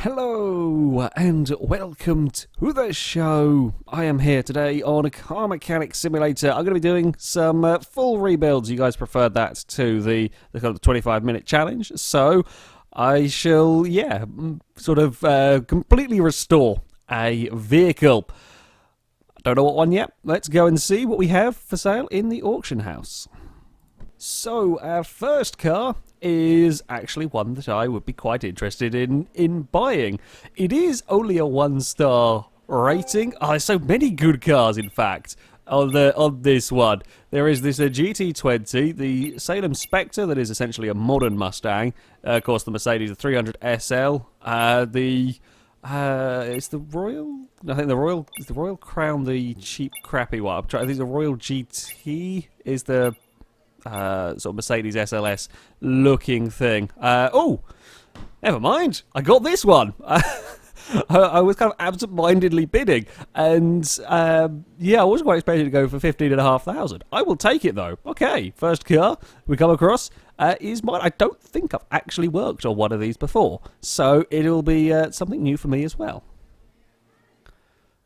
Hello and welcome to the show. I am here today on a Car Mechanic Simulator. I'm going to be doing some full rebuilds. You guys preferred that to the kind of 25-minute challenge, so I shall, completely restore a vehicle. I don't know what one yet. Let's go and see what we have for sale in the auction house. So, our first car is actually one that I would be quite interested in buying. It is only a 1-star rating. Oh, there's so many good cars, in fact, on this one. There is this GT20, the Salem Spectre, that is essentially a modern Mustang. Of course, the Mercedes 300 SL. It's the Royal. I think the Royal Crown, the cheap, crappy one. I think the Royal GT is the sort of Mercedes SLS looking thing. Oh, never mind. I got this one. I was kind of absent-mindedly bidding, and I wasn't quite expecting to go for 15,500. I will take it though. Okay, first car we come across is mine. I don't think I've actually worked on one of these before, so it'll be something new for me as well.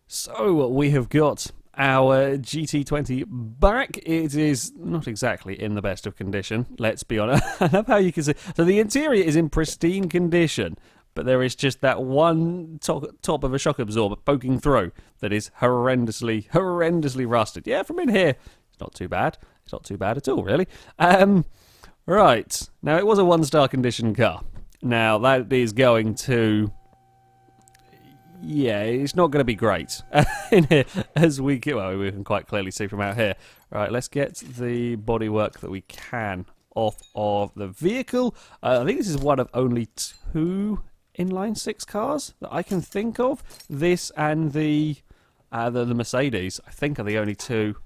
So we have got our GT20 back. It is not exactly in the best of condition, let's be honest. I love how you can see. So the interior is in pristine condition, but there is just that one top of a shock absorber poking through that is horrendously rusted. Yeah, from in here, it's not too bad. It's not too bad at all, really. Right. Now, it was a 1-star condition car. Now, that is going to... yeah, it's not going to be great in here, as we can quite clearly see from out here. Right, let's get the bodywork that we can off of the vehicle. I think this is one of only 2 inline-6 cars that I can think of. This and the Mercedes, I think, are the only 2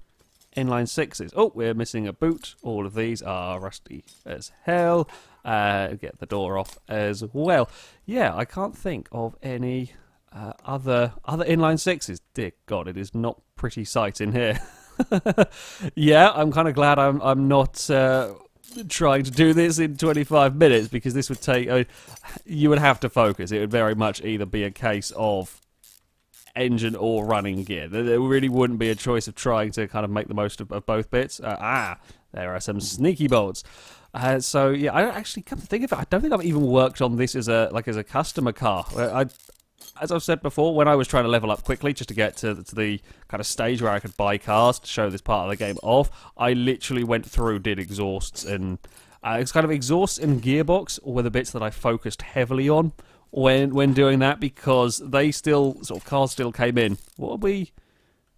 inline-6s. Oh, we're missing a boot. All of these are rusty as hell. Get the door off as well. Yeah, I can't think of any... other inline-6s. Dear God, it is not pretty sight in here. Yeah, I'm kind of glad I'm not trying to do this in 25 minutes, because this would take... you would have to focus. It would very much either be a case of engine or running gear. There really wouldn't be a choice of trying to kind of make the most of both bits. There are some sneaky bolts. So yeah, I don't actually come to think of it. I don't think I've even worked on this as a customer car. As I've said before, when I was trying to level up quickly just to get to the kind of stage where I could buy cars to show this part of the game off, I literally went through, did exhausts, and it's kind of exhausts and gearbox were the bits that I focused heavily on when doing that, because they still, sort of, cars still came in. What would we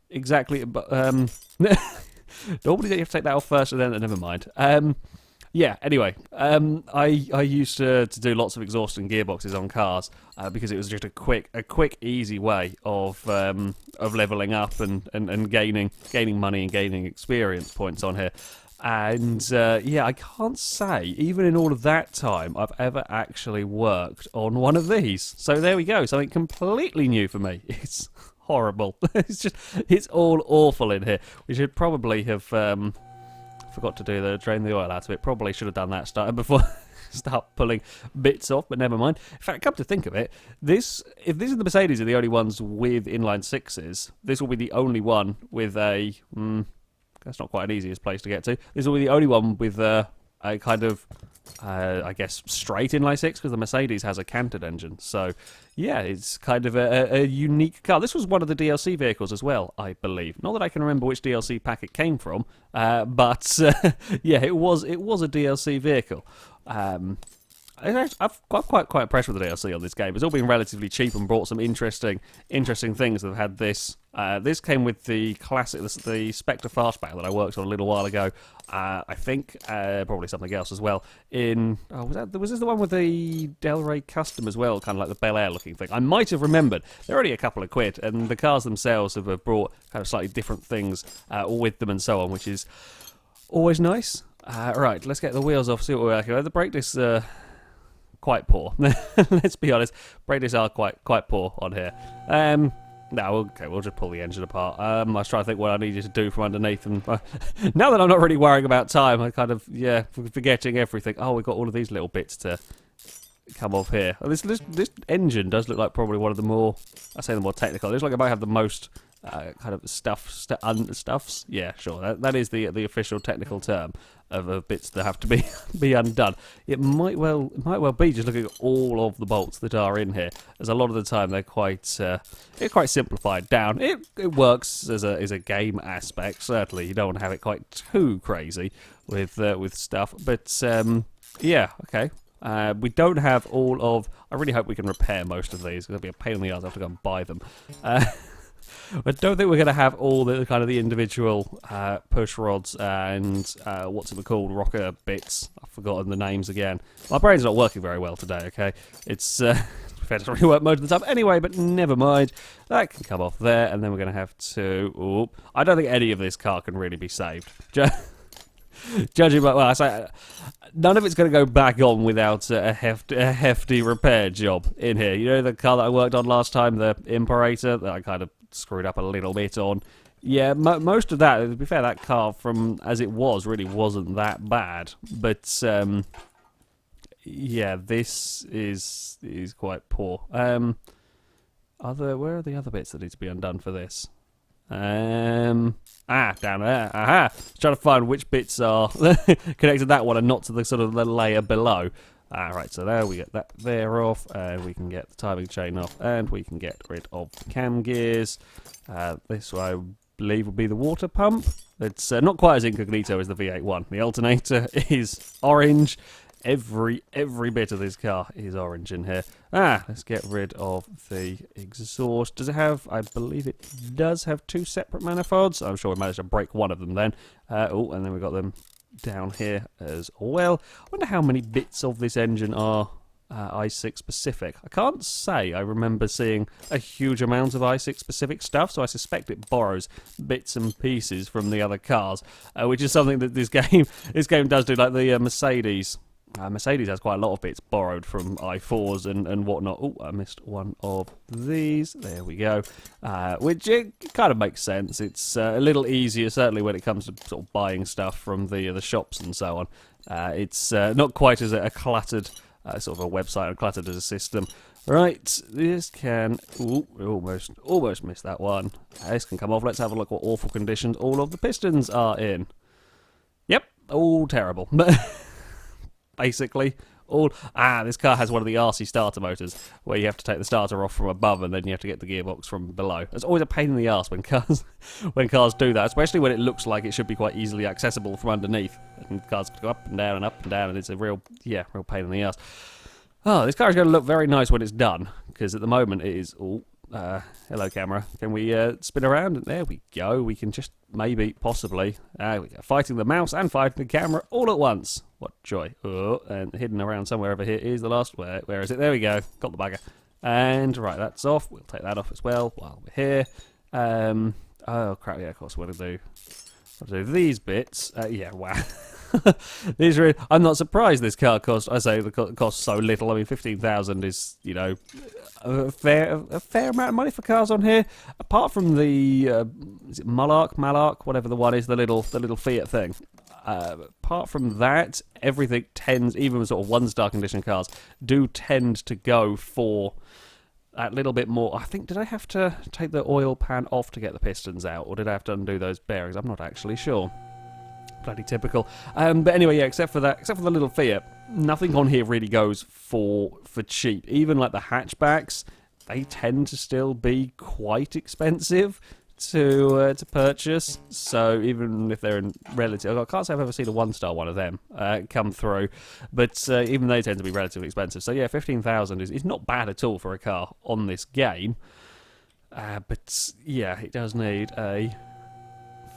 exactly... normally you have to take that off first, and then never mind. Yeah, anyway, I used to do lots of exhaust and gearboxes on cars because it was just a quick, easy way of leveling up and gaining money and gaining experience points on here. And yeah, I can't say, even in all of that time, I've ever actually worked on one of these. So there we go, something completely new for me. It's horrible. It's all awful in here. We should probably have... forgot to drain the oil out of it. Probably should have done that before start pulling bits off, but never mind. In fact, come to think of it, if this and the Mercedes are the only ones with inline-6s, this will be the only one with a... that's not quite an easiest place to get to. This will be the only one with a kind of... I guess straight inline-6, because the Mercedes has a canted engine. So, yeah, it's kind of a unique car. This was one of the DLC vehicles as well, I believe. Not that I can remember which DLC pack it came from, but yeah, it was a DLC vehicle. I'm quite impressed with the DLC on this game. It's all been relatively cheap and brought some interesting things that have had this. This came with the classic, the Spectre Fastback that I worked on a little while ago. I think probably something else as well. Was this the one with the Del Rey Custom as well, kind of like the Bel Air looking thing? I might have remembered. They're only a couple of quid, and the cars themselves have brought kind of slightly different things with them and so on, which is always nice. Right, let's get the wheels off. See what we're working with. The brake discs. Quite poor. Let's be honest. Brake discs are quite poor on here. No, okay, we'll just pull the engine apart. I was trying to think what I needed to do from underneath, and now that I'm not really worrying about time, I kind of, forgetting everything. Oh, we've got all of these little bits to come off here. Oh, this engine does look like probably one of the more, I say the more technical. It looks like it might have the most kind of stuffs. Yeah, sure. That is the official technical term of bits that have to be undone. It might well be just looking at all of the bolts that are in here, as a lot of the time they're quite simplified down. It works as a game aspect. Certainly, you don't want to have it quite too crazy with stuff. But yeah, okay. We don't have all of. I really hope we can repair most of these. It'll be a pain in the ass. I have to go and buy them. I don't think we're going to have all the kind of the individual push rods and what's it called, rocker bits. I've forgotten the names again. My brain's not working very well today. Okay, it's fair to really work most of the time anyway, but never mind. That can come off there, and then we're going to have to. Ooh, I don't think any of this car can really be saved. Judging by, well, I say none of it's going to go back on without a hefty repair job in here. You know the car that I worked on last time, the Imperator, that I kind of screwed up a little bit on. Yeah, most of that, to be fair, that car from as it was really wasn't that bad. But yeah, this is quite poor. Where are the other bits that need to be undone for this? Down there. Aha! Trying to find which bits are connected to that one and not to the sort of the layer below. Right, so there we get that there off, and we can get the timing chain off, and we can get rid of the cam gears. This I believe will be the water pump. It's not quite as incognito as the V8 one. The alternator is orange. Every bit of this car is orange in here. Let's get rid of the exhaust. Does it have? I believe it does have two separate manifolds. I'm sure we managed to break one of them then. Oh, and then we've got them down here as well. I wonder how many bits of this engine are i6 specific. I can't say I remember seeing a huge amount of i6 specific stuff, so I suspect it borrows bits and pieces from the other cars, which is something that this game does do, like the Mercedes. Mercedes has quite a lot of bits borrowed from i4s and whatnot. Oh, I missed one of these. There we go. Which it kind of makes sense. It's a little easier, certainly when it comes to sort of buying stuff from the shops and so on. It's not quite as a cluttered sort of a website and cluttered as a system. Right, this can. Ooh, almost missed that one. This can come off. Let's have a look what awful conditions all of the pistons are in. Yep, all terrible. Basically, this car has one of the RC starter motors where you have to take the starter off from above and then you have to get the gearbox from below. It's always a pain in the arse when cars do that, especially when it looks like it should be quite easily accessible from underneath. And cars go up and down, and it's a real pain in the arse. Oh, this car is going to look very nice when it's done, because at the moment it is all. Hello camera, can we spin around? There we go. We can just maybe, possibly, we go. Fighting the mouse and fighting the camera all at once. What joy. Oh, and hidden around somewhere over here is the last, where is it? There we go, got the bugger. And right, that's off. We'll take that off as well while we're here. Oh crap, yeah, of course, what to do these bits. Yeah, wow. These are. I'm not surprised this car cost. I say the cost so little. I mean, 15,000 is, you know, a fair amount of money for cars on here. Apart from the is it Malark, whatever the one is, the little Fiat thing. Apart from that, everything tends, even with sort of 1-star condition cars, do tend to go for that little bit more. I think, did I have to take the oil pan off to get the pistons out, or did I have to undo those bearings? I'm not actually sure. Bloody typical. But anyway, yeah, except for the little Fiat, nothing on here really goes for cheap. Even like the hatchbacks, they tend to still be quite expensive to purchase. So even if they're in relative, I can't say I've ever seen a 1-star one of them come through, but even they tend to be relatively expensive. So yeah, 15,000 is not bad at all for a car on this game. But yeah, it does need a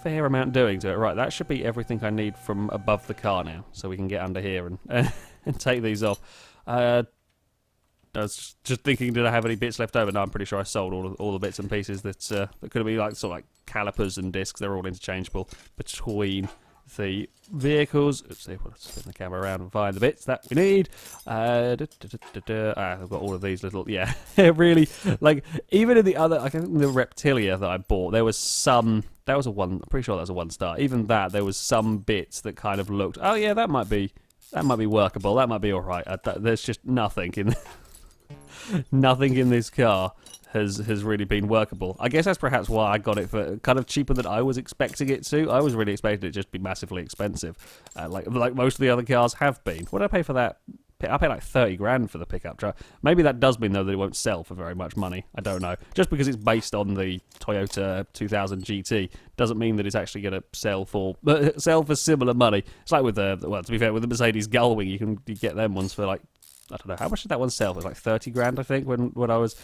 fair amount doing to it. Right, that should be everything I need from above the car now, so we can get under here and and take these off. I was just thinking, did I have any bits left over? No, I'm pretty sure I sold all the bits and pieces that could be like sort of like calipers and discs. They're all interchangeable between the vehicles. Let's see, we'll spin the camera around and find the bits that we need. I've got all of these little, yeah, really, like, even in the other, I think the Reptilia that I bought, there was some, that was a one, I'm pretty sure that was a 1-star. Even that, there was some bits that kind of looked, oh yeah, that might be That might be workable. That might be all right. There's just nothing in nothing in this car has really been workable. I guess that's perhaps why I got it for kind of cheaper than I was expecting it to. I was really expecting it just to be massively expensive, like most of the other cars have been. What did I pay for that? I paid like 30 grand for the pickup truck. Maybe that does mean, though, that it won't sell for very much money. I don't know. Just because it's based on the Toyota 2000 GT doesn't mean that it's actually going to sell for similar money. It's like with the, well, to be fair, with the Mercedes Gullwing, you get them ones for like, I don't know, how much did that one sell? It was like 30 grand, I think, when I was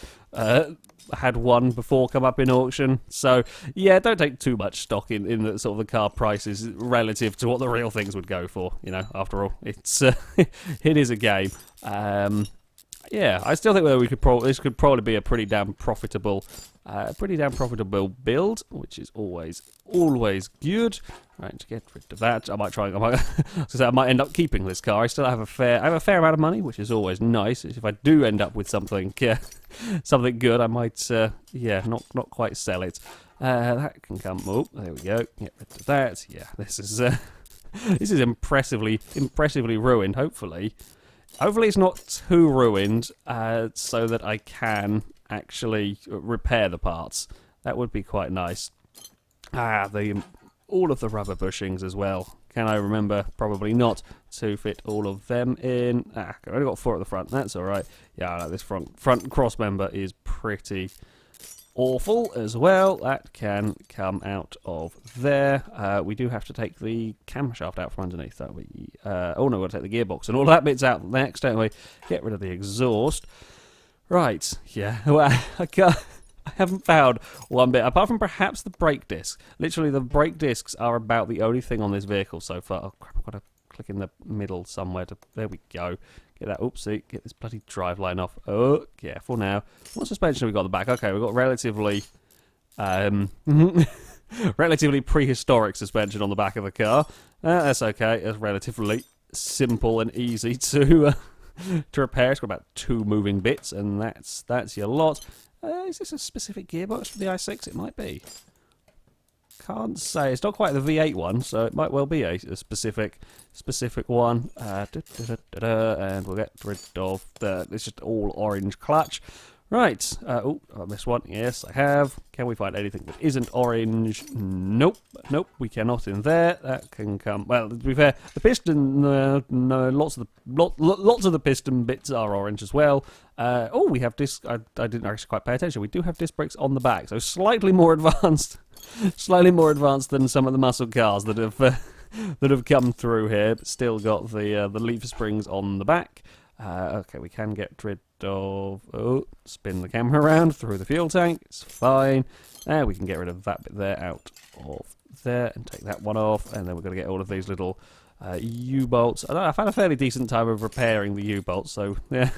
had one before come up in auction. So yeah, don't take too much stock in the sort of the car prices relative to what the real things would go for. You know, after all, it's it is a game. Yeah, I still think that this could probably be a pretty damn profitable build, which is always good. Right, to get rid of that, I might end up keeping this car. I still have a fair amount of money, which is always nice. If I do end up with something something good, I might not quite sell it. That can come. Oh, there we go. Get rid of that. Yeah, this is impressively ruined. Hopefully it's not too ruined, so that I can actually repair the parts. That would be quite nice. All of the rubber bushings as well. Can I remember? Probably not. To fit all of them in. I've only got 4 at the front. That's all right. Yeah, I know this front cross member is pretty awful as well. That can come out of there. We do have to take the camshaft out from underneath, don't we? Oh no, we'll take the gearbox and all that bits out next, don't we? Get rid of the exhaust. Right, yeah. Well, I haven't found one bit, apart from perhaps the brake disc. Literally, the brake discs are about the only thing on this vehicle so far. Oh crap, I've got to click in the middle somewhere. There we go. Get that, oopsie, get this bloody driveline off. Oh, careful now. What suspension have we got on the back? Okay, we've got relatively, relatively prehistoric suspension on the back of the car. That's okay, it's relatively simple and easy to repair. It's got about 2 moving bits, and that's your lot. Is this a specific gearbox for the i6? It might be. Can't say. It's not quite the V8 one, so it might well be a specific one. And we'll get rid of it's just all orange clutch. Right. Oh, I missed one. Yes, I have. Can we find anything that isn't orange? Nope. Nope, we cannot in there. That can come. Well, to be fair, the piston, no, lots of the piston bits are orange as well. Oh, we have disc. I didn't actually quite pay attention. We do have disc brakes on the back, so slightly more advanced than some of the muscle cars that have come through here. But still got the leaf springs on the back. Okay, we can get rid of... Oh, spin the camera around through the fuel tank. It's fine. We can get rid of that bit there out of there and take that one off. And then we're going to get all of these little U-bolts. I've had a fairly decent time of repairing the U-bolts, so yeah.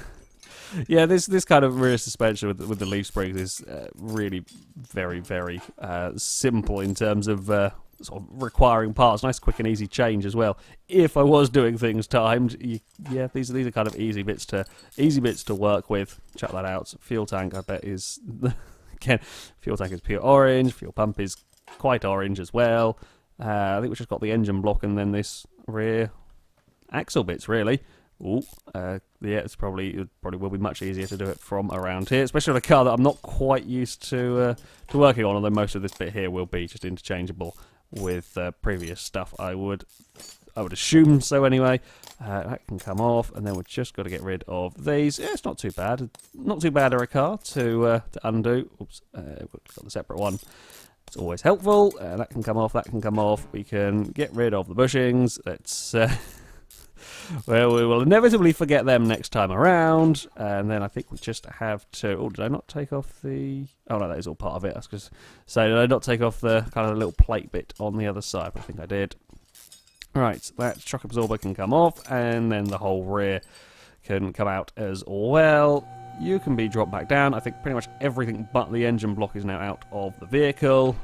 Yeah, this kind of rear suspension with the leaf springs is really very, very simple in terms of... sort of requiring parts. Nice, quick and easy change as well. If I was doing things timed, yeah, these are kind of easy bits to work with. Check that out. Fuel tank, I bet, is again, fuel tank is pure orange. Fuel pump is quite orange as well. I think we just got the engine block and then this rear axle bits really. Ooh, yeah, it probably will be much easier to do it from around here, especially on a car that I'm not quite used to working on. Although most of this bit here will be just interchangeable with previous stuff, I would assume so anyway. That can come off, and then we've just got to get rid of these. Yeah, it's not too bad. Not too bad a car to undo. Oops, we've got the separate one. It's always helpful. That can come off. That can come off. We can get rid of the bushings. Let's. Well, we will inevitably forget them next time around, and then I think we just have to... Oh, did I not take off the... Oh, no, that is all part of it. I was going to say, did I not take off the kind of little plate bit on the other side? I think I did. Right, that shock absorber can come off, and then the whole rear can come out as well. You can be dropped back down. I think pretty much everything but the engine block is now out of the vehicle.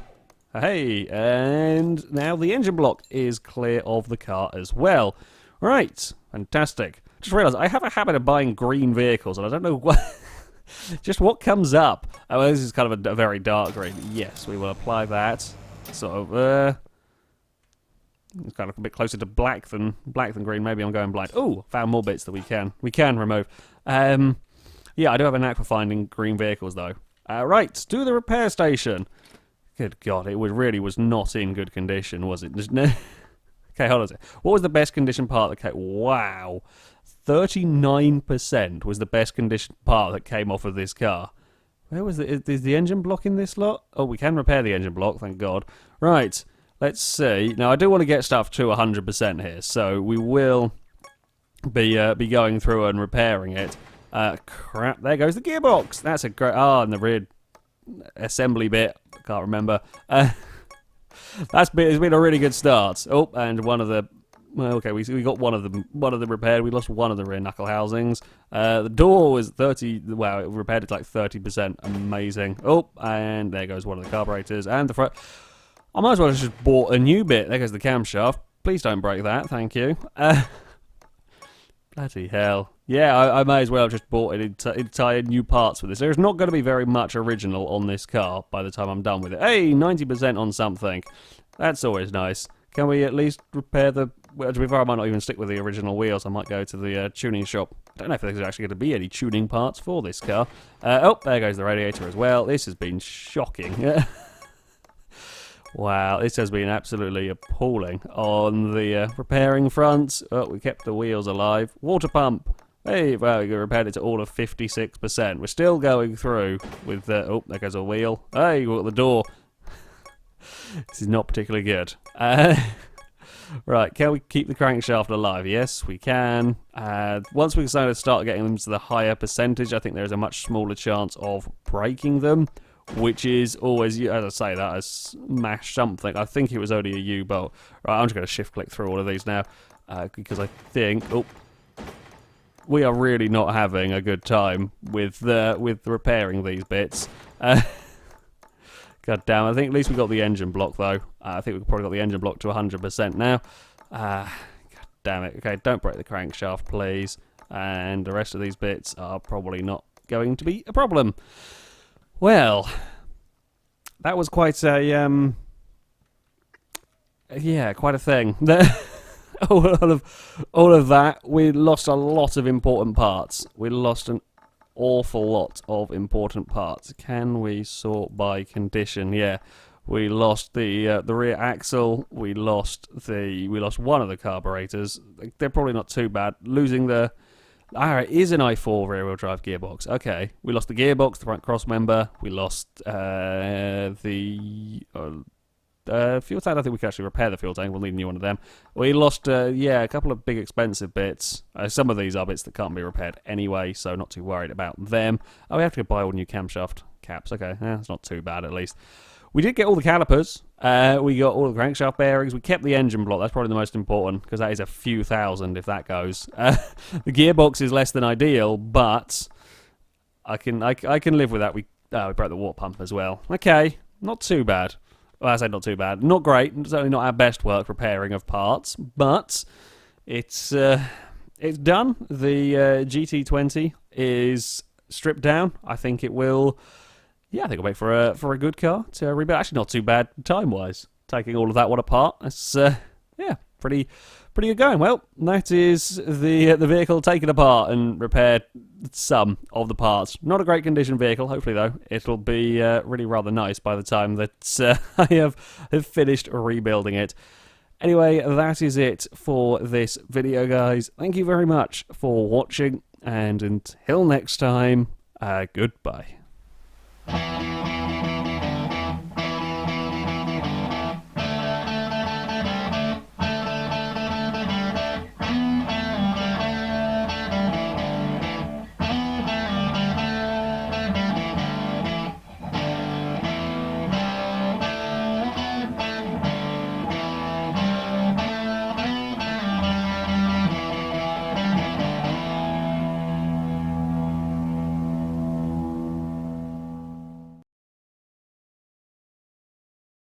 Hey, and now the engine block is clear of the car as well. Right, fantastic. Just realised I have a habit of buying green vehicles, and I don't know what, just what comes up. Oh, this is kind of a very dark green. Yes, we will apply that. Sort of, It's kind of a bit closer to black than green. Maybe I'm going blind. Oh, found more bits that we can remove. Yeah, I do have a knack for finding green vehicles though. Right, to the repair station. Good God, it really was not in good condition, was it? Okay, hold on a second. What was the best condition part that came? Wow, 39% was the best condition part that came off of this car. Where was it? Is the engine block in this lot? Oh, we can repair the engine block, thank God. Right, let's see. Now, I do want to get stuff to 100% here, so we will be going through and repairing it. Crap, there goes the gearbox. That's a great... Ah, and the rear assembly bit. I can't remember. It's been a really good start. Oh, and one of the... Well, okay, we got one of them repaired. We lost one of the rear knuckle housings. The door was 30... Wow, it repaired it like 30%. Amazing. Oh, and there goes one of the carburetors. And the front... I might as well have just bought a new bit. There goes the camshaft. Please don't break that, thank you. Bloody hell. Yeah, I may as well have just bought entire new parts for this. There's not going to be very much original on this car by the time I'm done with it. Hey, 90% on something. That's always nice. Can we at least repair the... Well, to be fair, I might not even stick with the original wheels. I might go to the tuning shop. I don't know if there's actually going to be any tuning parts for this car. Oh, there goes the radiator as well. This has been shocking. Wow, this has been absolutely appalling. On the repairing front, oh, we kept the wheels alive. Water pump. Hey, well, we repaired it to all of 56%. We're still going through with... oh, there goes a wheel. Hey, we've got the door. This is not particularly good. Right, can we keep the crankshaft alive? Yes, we can. Once we start getting them to the higher percentage, I think there's a much smaller chance of breaking them. Which is always, as I say that, I smashed something. I think it was only a U-bolt. Right, I'm just going to shift-click through all of these now. Because I think... Oh, we are really not having a good time with repairing these bits. God damn, I think at least we got the engine block, though. I think we've probably got the engine block to 100% now. God damn it. Okay, don't break the crankshaft, please. And the rest of these bits are probably not going to be a problem. Well, that was quite a, yeah, quite a thing. all of that, we lost a lot of important parts. We lost an awful lot of important parts. Can we sort by condition? Yeah, we lost the rear axle. We lost one of the carburetors. They're probably not too bad. Losing the... it is an i4 rear-wheel drive gearbox. Okay, we lost the gearbox, the front cross member. We lost the fuel tank. I think we can actually repair the fuel tank. We'll need a new one of them. We lost, yeah, a couple of big expensive bits. Some of these are bits that can't be repaired anyway, so not too worried about them. Oh, we have to buy all new camshaft caps. Okay, yeah, that's not too bad at least. We did get all the calipers. We got all the crankshaft bearings. We kept the engine block. That's probably the most important because that is a few thousand if that goes. The gearbox is less than ideal, but I can live with that. We broke the water pump as well. Okay, not too bad. Well, I say not too bad. Not great. Certainly not our best work repairing of parts, but it's done. The GT20 is stripped down. I think it will. Yeah, I think I'll wait for a good car to rebuild. Actually, not too bad time-wise. Taking all of that one apart, it's yeah, pretty good going. Well, that is the vehicle taken apart and repaired some of the parts. Not a great condition vehicle. Hopefully, though, it'll be really rather nice by the time that I have finished rebuilding it. Anyway, that is it for this video, guys. Thank you very much for watching, and until next time, goodbye.